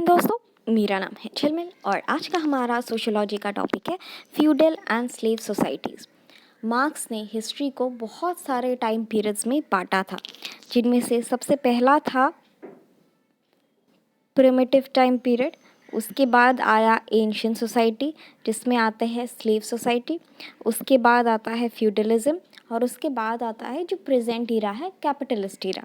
Morning दोस्तों, मेरा नाम है झिलमिल और आज का हमारा सोशियोलॉजी का टॉपिक है feudal and slave societies. Marks ने हिस्ट्री को बहुत सारे टाइम पीरियड्स में बांटा था, जिनमें से सबसे पहला था प्रिमिटिव टाइम पीरियड। उसके बाद आया एंशियंट सोसाइटी, जिसमें आते हैं स्लेव सोसाइटी। उसके बाद आता है फ्यूडलिज्म और उसके बाद आता है जो प्रेजेंट इरा है, कैपिटलिस्ट इरा।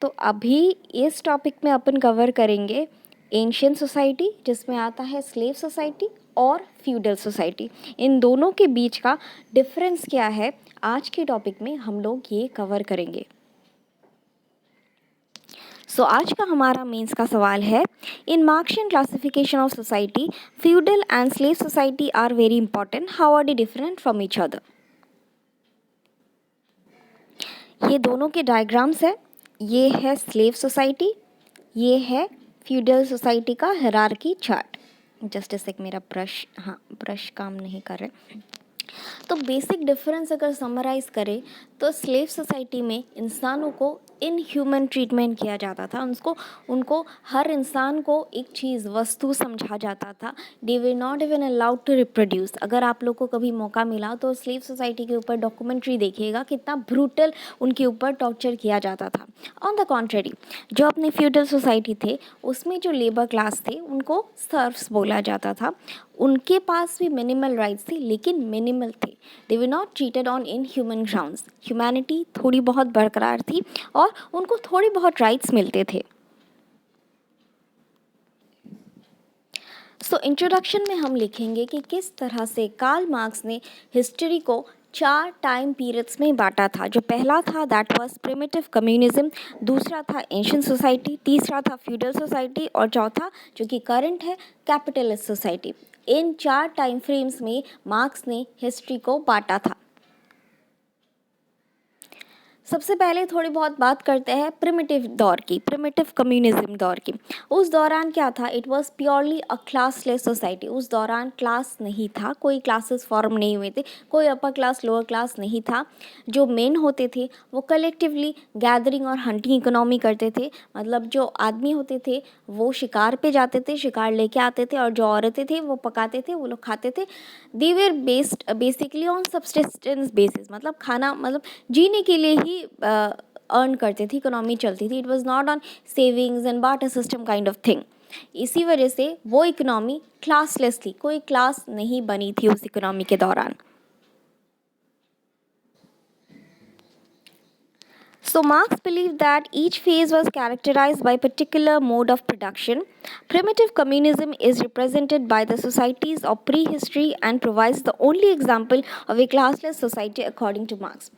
तो अभी इस टॉपिक में अपन कवर करेंगे एंशियंट सोसाइटी, जिसमें आता है स्लेव सोसाइटी और फ्यूडल सोसाइटी। इन दोनों के बीच का डिफरेंस क्या है, आज के टॉपिक में हम लोग ये कवर करेंगे। आज का हमारा मेंस का सवाल है, in Marxian classification of society feudal and slave society are very important, how are they different from each other. ये दोनों के डायग्राम्स है। ये है स्लेव सोसाइटी, ये है फ्यूडल सोसाइटी का हायरार्की चार्ट। जस्ट एक मेरा ब्रश काम नहीं कर रहे। तो बेसिक डिफरेंस अगर समराइज करें तो स्लेव सोसाइटी में इंसानों को इनह्यूमन ट्रीटमेंट किया जाता था। उनको हर इंसान को एक चीज़ वस्तु समझा जाता था। They were not even allowed to reproduce. अगर आप लोग को कभी मौका मिला तो स्लेव सोसाइटी के ऊपर डॉक्यूमेंट्री देखिएगा, कितना ब्रूटल उनके ऊपर टॉर्चर किया जाता था। ऑन द कॉन्ट्रेरी, जो अपने फ्यूडल सोसाइटी थे उसमें जो लेबर क्लास थे उनको सर्व्स बोला जाता था। उनके पास भी मिनिमल राइट्स थे, लेकिन मिनिमल थे। They were not treated on in human grounds. Humanity थोड़ी बहुत बरकरार थी और उनको थोड़ी बहुत राइट्स मिलते थे। इंट्रोडक्शन में हम लिखेंगे कि किस तरह से कार्ल मार्क्स ने हिस्ट्री को 4 टाइम पीरियड्स में बांटा था। जो पहला था दैट वाज प्रिमिटिव कम्युनिज्म, दूसरा था एंशियंट सोसाइटी, तीसरा था फ्यूडल सोसाइटी और चौथा जो कि करंट है कैपिटलिस्ट सोसाइटी। इन 4 टाइम फ्रेम्स में मार्क्स ने हिस्ट्री को बांटा था। सबसे पहले थोड़ी बहुत बात करते हैं प्रिमिटिव दौर की, प्रिमिटिव कम्युनिज्म दौर की। उस दौरान क्या था, it was purely a classless society. उस दौरान क्लास नहीं था, कोई क्लासेस फॉर्म नहीं हुए थे, कोई अपर क्लास लोअर क्लास नहीं था। जो मेन होते थे वो कलेक्टिवली गैदरिंग और हंटिंग इकोनॉमी करते थे। मतलब जो आदमी होते थे वो शिकार पे जाते थे, शिकार लेके आते थे, और जो औरतें थे वो पकाते थे, वो लोग खाते थे। They were based basically on subsistence basis, मतलब खाना, मतलब जीने के लिए ही अर्न करते थे, इकोनॉमी चलती थी। It was not on savings and barter system kind of thing. इसी वजह से वो इकोनॉमी क्लासलेस थी, कोई क्लास नहीं बनी थी उस इकोनॉमी के दौरान। So Marx believed that each phase was characterized by a particular mode of production. Primitive communism is represented by the societies of prehistory and provides the only example of a classless society according to Marx.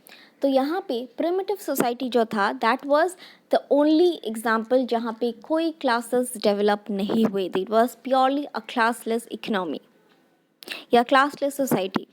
तो यहाँ पे primitive society जो था that was the only example जहाँ पे कोई classes develop नहीं हुए थे। It was purely a classless economy या क्लासलेस सोसाइटी।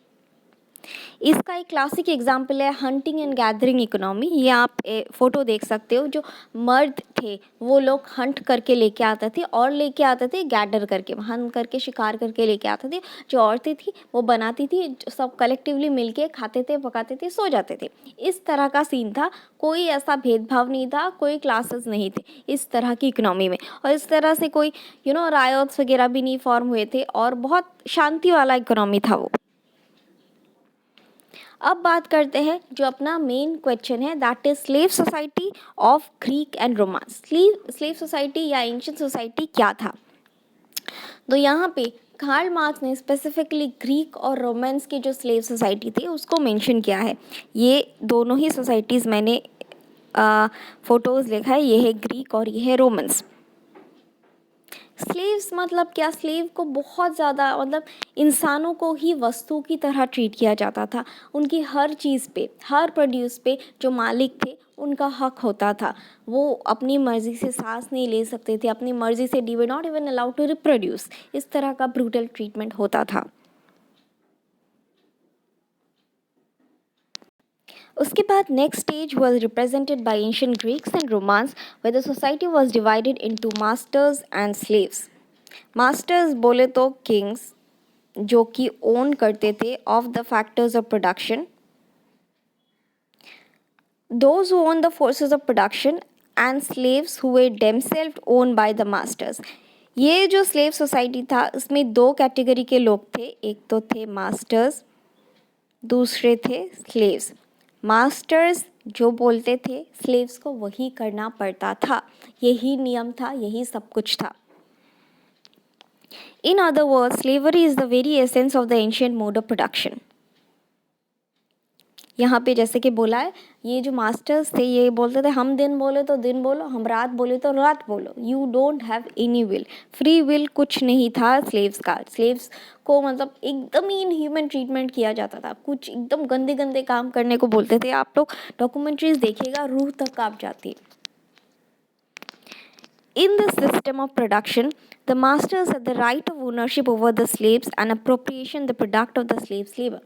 इसका एक क्लासिक एग्जाम्पल है हंटिंग एंड गैदरिंग इकोनॉमी। ये आप फोटो देख सकते हो। जो मर्द थे वो लोग हंट करके लेके आते थे और लेके आते थे गैदर करके, हंट करके शिकार करके लेके आते थे। जो औरतें थी वो बनाती थी, सब कलेक्टिवली मिलके खाते थे, पकाते थे, सो जाते थे। इस तरह का सीन था। कोई ऐसा भेदभाव नहीं था, कोई क्लासेस नहीं थे इस तरह की इकोनॉमी में। और इस तरह से कोई रायट्स वगैरह भी नहीं फॉर्म हुए थे और बहुत शांति वाला इकोनॉमी था वो। अब बात करते हैं जो अपना मेन क्वेश्चन है, that is slave society of Greek and romance. Slave society या एंशिएंट सोसाइटी क्या था। तो यहाँ पे कार्ल मार्क्स ने स्पेसिफिकली ग्रीक और रोमांस की जो स्लेव सोसाइटी थी उसको मेंशन किया है। ये दोनों ही सोसाइटीज़ मैंने फोटोज़ लिखा है, ये है ग्रीक और ये है रोमन्स। स्लेव्स मतलब क्या, स्लेव को बहुत ज़्यादा, मतलब इंसानों को ही वस्तु की तरह ट्रीट किया जाता था। उनकी हर चीज़ पे, हर प्रोड्यूस पे जो मालिक थे उनका हक होता था। वो अपनी मर्ज़ी से सांस नहीं ले सकते थे, अपनी मर्ज़ी से they were not even allowed to reproduce. इस तरह का ब्रूटल ट्रीटमेंट होता था। उसके बाद next stage was represented by ancient Greeks and Romans, where the society was divided into masters and slaves. Masters बोले तो किंग्स, जो कि ओन करते थे of the factors of production, those who own the forces of production, and slaves who were themselves owned by the masters. ये जो slave society था इसमें दो कैटेगरी के लोग थे, एक तो थे मास्टर्स, दूसरे थे स्लेव्स। मास्टर्स जो बोलते थे स्लेव्स को वही करना पड़ता था, यही नियम था, यही सब कुछ था। In other words, slavery is the very essence of the ancient mode of production. यहाँ पे जैसे कि बोला है, ये जो मास्टर्स थे ये बोलते थे हम दिन बोले तो दिन बोलो, हम रात बोले तो रात बोलो, you don't have any will, free will कुछ नहीं था स्लेव्स का। स्लेव्स को मतलब एकदम ही इनह्यूमन ट्रीटमेंट किया जाता था, कुछ एकदम गंदे गंदे काम करने को बोलते थे। आप लोग डॉक्यूमेंट्रीज देखिएगा, रूह तक कांप जाती है। In the system of production, the masters had the right of ownership over the slaves and appropriation the product of the slave's labor.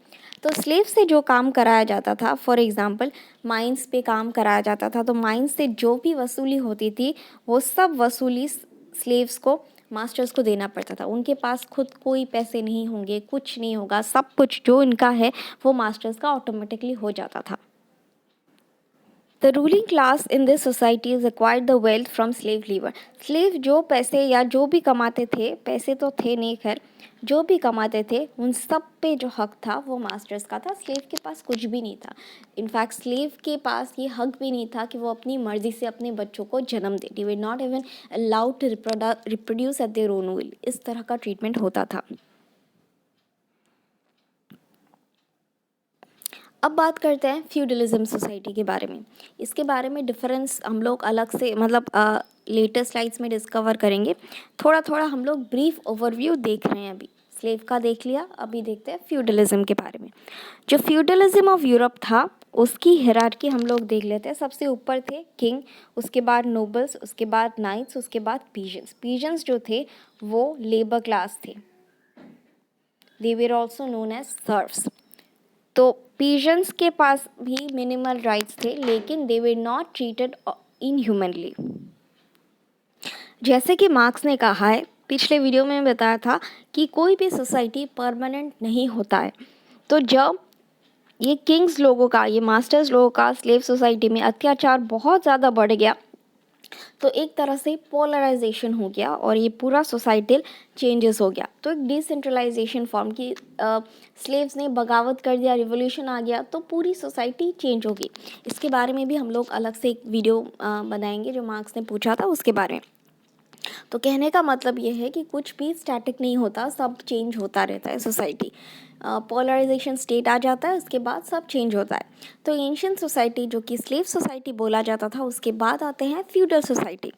तो स्लेव से जो काम कराया जाता था, फॉर एग्जांपल माइंस पे काम कराया जाता था, तो माइंस से जो भी वसूली होती थी वो सब वसूली स्लेव्स को, मास्टर्स को देना पड़ता था। उनके पास खुद कोई पैसे नहीं होंगे, कुछ नहीं होगा, सब कुछ जो इनका है वो मास्टर्स का ऑटोमेटिकली हो जाता था। The ruling class in this society has acquired the wealth from slave labor. Slave जो पैसे या जो भी कमाते थे, पैसे तो थे नहीं खैर, जो भी कमाते थे उन सब पे जो हक था वो मास्टर्स का था। स्लेव के पास कुछ भी नहीं था। इनफैक्ट स्लेव के पास ये हक भी नहीं था कि वो अपनी मर्जी से अपने बच्चों को जन्म दे। They were not even allowed to reproduce at their own will. इस तरह का ट्रीटमेंट होता था। अब बात करते हैं फ्यूडलिज्म सोसाइटी के बारे में। इसके बारे में डिफरेंस हम लोग अलग से मतलब लेटर स्लाइड्स में डिस्कवर करेंगे। थोड़ा थोड़ा हम लोग ब्रीफ ओवरव्यू देख रहे हैं। अभी स्लेव का देख लिया, अभी देखते हैं फ्यूडलिज्म के बारे में। जो फ्यूडलिज्म ऑफ यूरोप था उसकी हियरार्की हम लोग देख लेते हैं। सबसे ऊपर थे किंग, उसके बाद नोबल्स, उसके बाद नाइट्स, उसके बाद पीजेंट्स। पीजेंट्स जो थे वो लेबर क्लास थे। They were also known as serfs. तो पीजेंट्स के पास भी मिनिमल राइट्स थे, लेकिन दे वर नॉट ट्रीटेड इनह्यूमनली। जैसे कि मार्क्स ने कहा है, पिछले वीडियो में बताया था कि कोई भी सोसाइटी परमानेंट नहीं होता है। तो जब ये किंग्स लोगों का, ये मास्टर्स लोगों का स्लेव सोसाइटी में अत्याचार बहुत ज़्यादा बढ़ गया, तो एक तरह से पोलराइजेशन हो गया और ये पूरा सोसाइटल चेंजेस हो गया। तो एक डिसेंट्रलाइजेशन फॉर्म की, स्लेव्स ने बगावत कर दिया, रिवोल्यूशन आ गया, तो पूरी सोसाइटी चेंज होगी। इसके बारे में भी हम लोग अलग से एक वीडियो बनाएंगे जो मार्क्स ने पूछा था उसके बारे में। तो कहने का मतलब ये है कि कुछ भी स्टैटिक नहीं होता, सब चेंज होता रहता है सोसाइटी। पोलराइजेशन स्टेट आ जाता है, उसके बाद सब चेंज होता है। तो एंशिएंट सोसाइटी जो कि स्लेव सोसाइटी बोला जाता था, उसके बाद आते हैं फ्यूडल सोसाइटी।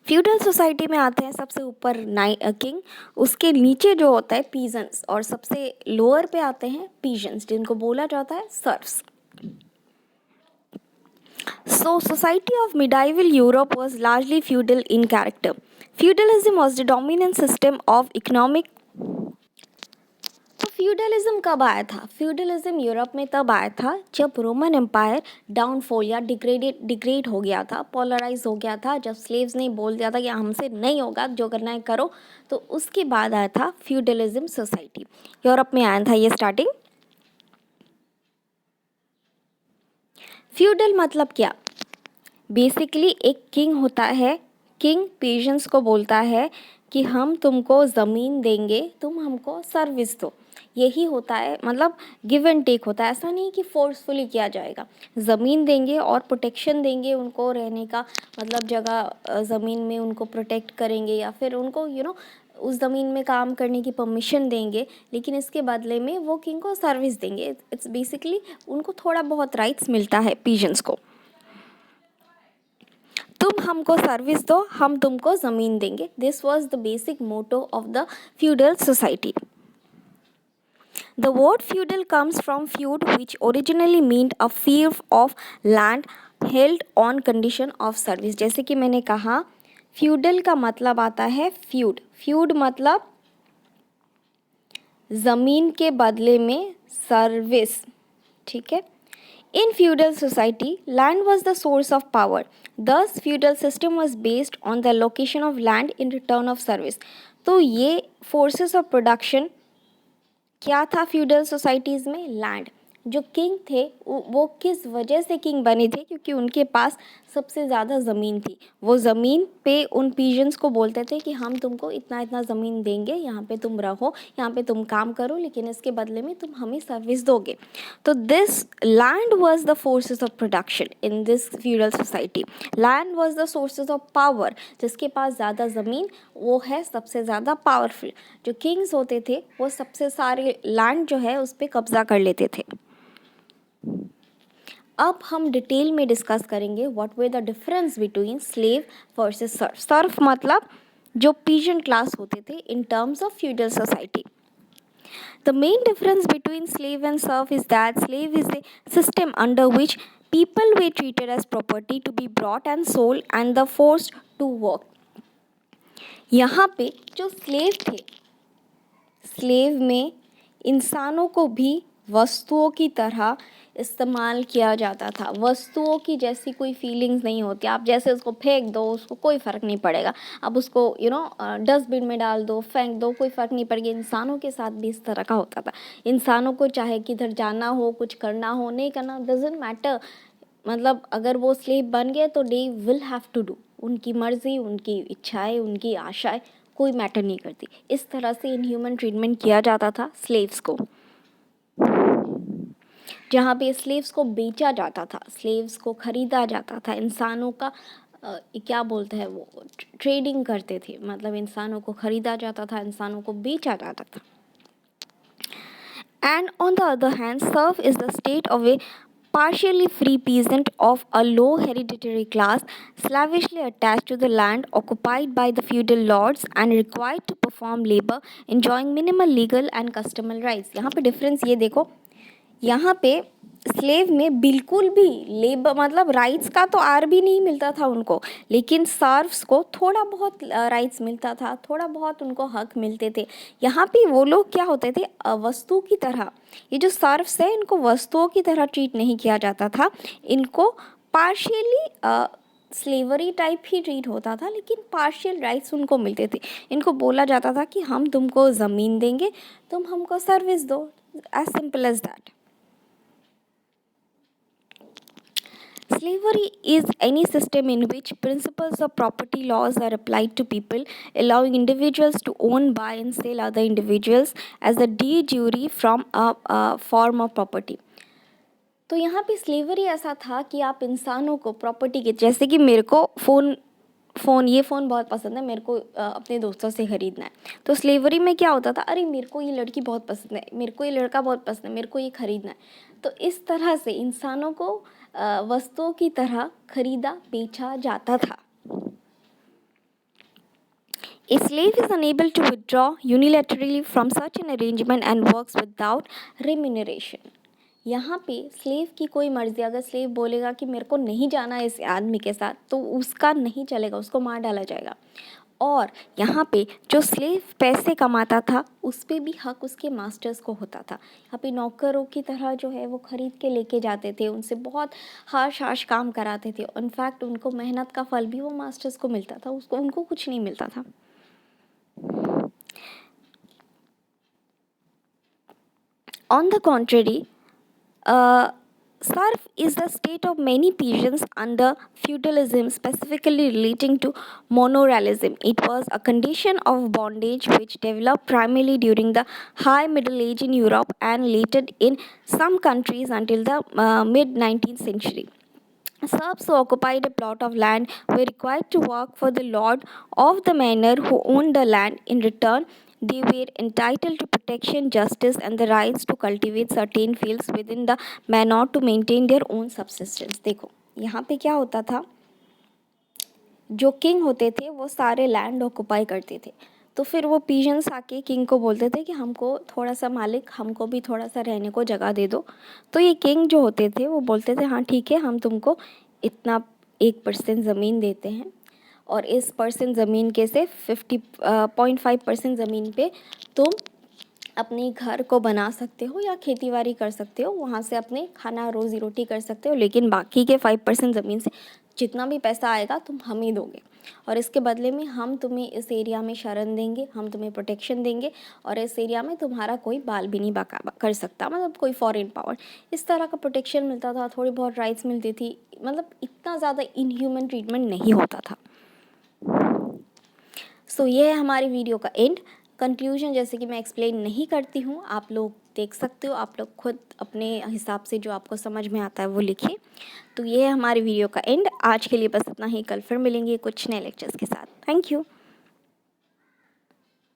फ्यूडल सोसाइटी में आते हैं सबसे ऊपर किंग, उसके नीचे जो होता है पीजेंट्स, और सबसे लोअर पे आते हैं पीजेंट्स जिनको बोला जाता है serves. So, society of medieval Europe was largely feudal in character. Feudalism was the dominant system of economic. तो फ्यूडलिज्म कब आया था? फ्यूडलिज्म यूरोप में तब आया था जब रोमन एम्पायर डाउनफॉल या डिग्रेड हो गया था, पोलराइज हो गया था, जब स्लेव्स ने बोल दिया था कि हमसे नहीं होगा, जो करना है करो। तो उसके बाद आया था फ्यूडलिज्म सोसाइटी। यूरोप में आया था ये स्टार्टिंग। फ्यूडल मतलब क्या? बेसिकली एक किंग होता है, किंग पेशेंट्स को बोलता है कि हम तुमको ज़मीन देंगे, तुम हमको सर्विस दो। यही होता है, मतलब गिव एंड टेक होता है। ऐसा नहीं कि फोर्सफुली किया जाएगा। ज़मीन देंगे और प्रोटेक्शन देंगे उनको रहने का, मतलब जगह ज़मीन में उनको प्रोटेक्ट करेंगे या फिर उनको उस ज़मीन में काम करने की परमिशन देंगे, लेकिन इसके बदले में वो किंग को सर्विस देंगे। इट्स बेसिकली उनको थोड़ा बहुत राइट्स मिलता है पीजेंट्स को। तुम हमको सर्विस दो, हम तुमको ज़मीन देंगे। This was the basic motto of the feudal society. The word feudal comes from feud, which originally meant a fief of land held on condition of service. जैसे कि मैंने कहा, फ्यूडल का मतलब आता है फ्यूड। फ्यूड मतलब ज़मीन के बदले में सर्विस, ठीक है। In feudal society, land was the source of power. Thus, feudal system was based on the location of land in return of service. तो ये forces of production क्या था फ्यूडल सोसाइटीज़ में? लैंड। जो किंग थे वो किस वजह से किंग बने थे, क्योंकि उनके पास सबसे ज़्यादा ज़मीन थी। वो ज़मीन पे उन पीजन्स को बोलते थे कि हम तुमको इतना इतना ज़मीन देंगे, यहाँ पे तुम रहो, यहाँ पे तुम काम करो, लेकिन इसके बदले में तुम हमें सर्विस दोगे। तो this land was the forces of production in this feudal society. Land was the sources of power. जिसके पास ज़्यादा ज़मीन वो है सबसे ज़्यादा पावरफुल। जो किंग्स होते थे वो सबसे सारे लैंड जो है उस पर कब्जा कर लेते थे। अब हम डिटेल में डिस्कस करेंगे what way the difference between slave versus Surf. Surf मतलब जो पीजन क्लास होते थे in terms of feudal society. The main difference between slave and serf is that slave is a system under which people were treated as property to be bought and sold and the forced to work. यहाँ पे जो slave थे, slave में इंसानों को भी वस्तुओं की तरह इस्तेमाल किया जाता था। वस्तुओं की जैसी कोई फीलिंग्स नहीं होती। आप जैसे उसको फेंक दो उसको कोई फ़र्क नहीं पड़ेगा। आप उसको डस्टबिन में डाल दो, फेंक दो, कोई फ़र्क नहीं पड़ेगा। इंसानों के साथ भी इस तरह का होता था। इंसानों को चाहे किधर जाना हो, कुछ करना हो, नहीं करना, डजंट मैटर। मतलब अगर वो स्लेव बन गए तो they will have to do. उनकी मर्ज़ी, उनकी इच्छाएं, उनकी आशाएं कोई मैटर नहीं करती। इस तरह से इनह्यूमन ट्रीटमेंट किया जाता था स्लेव्स को। जहाँ पे स्लेव्स को बेचा जाता था, स्लेव्स को ख़रीदा जाता था, इंसानों का क्या बोलते हैं वो ट्रेडिंग करते थे। मतलब इंसानों को ख़रीदा जाता था, इंसानों को बेचा जाता था। And on the other hand, serf is the state of a partially free peasant of a low hereditary class, slavishly attached to the land occupied by the feudal lords and required to perform labor, enjoying minimal legal and customary rights. यहाँ पे difference ये देखो, यहाँ पे slave में बिल्कुल भी labour मतलब राइट्स का तो आर भी नहीं मिलता था उनको, लेकिन सर्व्स को थोड़ा बहुत राइट्स मिलता था, थोड़ा बहुत उनको हक मिलते थे। यहाँ पे वो लोग क्या होते थे, वस्तु की तरह। ये जो सर्व्स है इनको वस्तुओं की तरह ट्रीट नहीं किया जाता था, इनको पार्शियली स्लेवरी टाइप ही ट्रीट होता था, लेकिन पार्शियल राइट्स उनको मिलते थे। इनको बोला जाता था कि हम तुमको ज़मीन देंगे, तुम हमको सर्विस दो, as simple as that. Slavery is any system in which principles of property laws are applied to people, allowing individuals to own, buy, and sell other individuals as a de jure from a form of property. तो यहाँ पे slavery ऐसा था कि आप इंसानों को property के, जैसे कि मेरे को ये फ़ोन बहुत पसंद है, मेरे को अपने दोस्तों से ख़रीदना है। तो स्लेवरी में क्या होता था, अरे मेरे को ये लड़की बहुत पसंद है, मेरे को ये लड़का बहुत पसंद है, मेरे को ये ख़रीदना है। तो इस तरह से इंसानों को वस्तुओं की तरह खरीदा बेचा जाता था। A slave is unable to withdraw unilaterally from such an arrangement and works without remuneration. यहाँ पे स्लेव की कोई मर्ज़ी, अगर स्लेव बोलेगा कि मेरे को नहीं जाना है इस आदमी के साथ, तो उसका नहीं चलेगा, उसको मार डाला जाएगा। और यहाँ पे जो स्लेव पैसे कमाता था उस पे भी हक उसके मास्टर्स को होता था। यहाँ पे नौकरों की तरह जो है वो ख़रीद के लेके जाते थे, उनसे बहुत हार्श काम कराते थे। इनफैक्ट उनको मेहनत का फल भी वो मास्टर्स को मिलता था, उनको कुछ नहीं मिलता था। On the contrary, serf is the state of many peasants under feudalism, specifically relating to monorealism. It was a condition of bondage which developed primarily during the High Middle Age in Europe and later in some countries until the mid-19th century. Serfs who occupied a plot of land were required to work for the lord of the manor who owned the land. In return, they were entitled to protection, justice, and the rights to cultivate certain fields within the manor to maintain their own subsistence. देखो यहाँ पे क्या होता था, जो king होते थे वो सारे लैंड ऑक्युपाई करते थे। तो फिर वो पीजन्स आके किंग को बोलते थे कि हमको थोड़ा सा मालिक, हमको भी थोड़ा सा रहने को जगह दे दो। तो ये किंग जो होते थे वो बोलते थे हाँ ठीक है, हम तुमको इतना 1% ज़मीन देते हैं, और इस परसेंट ज़मीन के से 50.5% ज़मीन पे तुम अपने घर को बना सकते हो या खेतीबाड़ी कर सकते हो, वहाँ से अपने खाना रोज़ी रोटी कर सकते हो, लेकिन बाकी के 5% ज़मीन से जितना भी पैसा आएगा तुम हम ही दोगे, और इसके बदले में हम तुम्हें इस एरिया में शरण देंगे, हम तुम्हें प्रोटेक्शन देंगे, और इस एरिया में तुम्हारा कोई बाल भी नहीं बाका कर सकता, मतलब कोई फॉरेन पावर, इस तरह का प्रोटेक्शन मिलता था, थोड़ी बहुत राइट्स मिलती थी, मतलब इतना ज़्यादा इनह्यूमन ट्रीटमेंट नहीं होता था। सो ये है हमारी वीडियो का एंड। कंक्लूजन जैसे कि मैं एक्सप्लेन नहीं करती हूँ, आप लोग देख सकते हो, आप लोग खुद अपने हिसाब से जो आपको समझ में आता है वो लिखिए। तो ये है हमारी वीडियो का एंड। आज के लिए बस इतना ही, कल फिर मिलेंगे कुछ नए लेक्चर्स के साथ। Thank you.